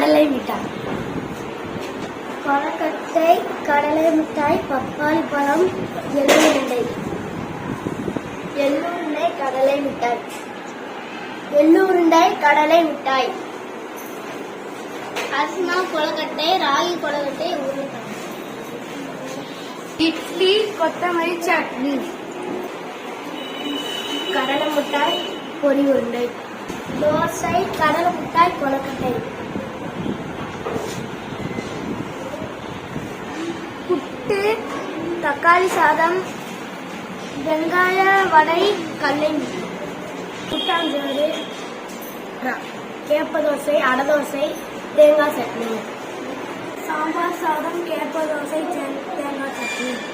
கடலை மிட்டாய். கொழுக்கட்டை, கடலை மிட்டாய், பப்பாளி பழம், எள்ளுருண்டை. எள்ளுருண்டை, கடலை மிட்டாய். எள்ளுருண்டை, கடலை மிட்டாய். அரிசி மாவு கொழுக்கட்டை, ராகி கொழுக்கட்டை, உருண்டை. இட்லி, கொத்தமல்லி சட்னி. கடலை மிட்டாய், பொரி உருண்டை. தோசை, கடலை மிட்டாய், கொழுக்கட்டை. புட்டு, தக்காளி சாதம், வெங்காய வடை, கடலை மிட்டாய். கூட்டாஞ்சோறு, கேப்ப தோசை, அடை தோசை, தேங்காய் சட்னி. சாம்பார் சாதம், கேப்ப தோசை, தேங்காய் சட்னி.